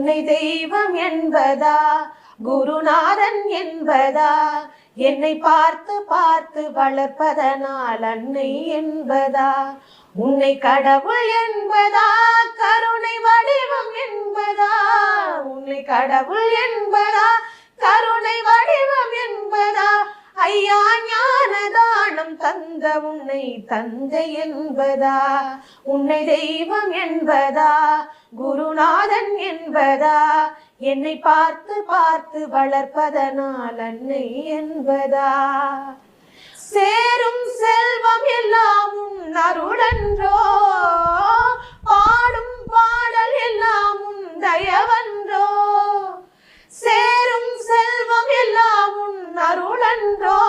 உன்னை தெய்வம் என்பதா குருநாதன் என்பதா என்னை பார்த்து பார்த்து வளர்ப்பதனால் அன்னை என்பதா உன்னை கடவுள் என்பதா கருணை வடிவம் என்பதா உன்னை கடவுள் என்பதா கருணை வடிவம் என்பதா ஐயா ஞான தானம் தந்த உன்னை தந்தை என்பதா உன்னை தெய்வம் என்பதா குருநாதன் என்பதா என்னை பார்த்து பார்த்து வளர்ப்பதனால் அன்னை என்பதா சேரும் செல்வம் எல்லாம் உன் அருளன்றோ பாடும் பாடல் எல்லாம் உன் தயவன்றோ சேரும் செல்வம் எல்லாம் உன் அருளன்றோ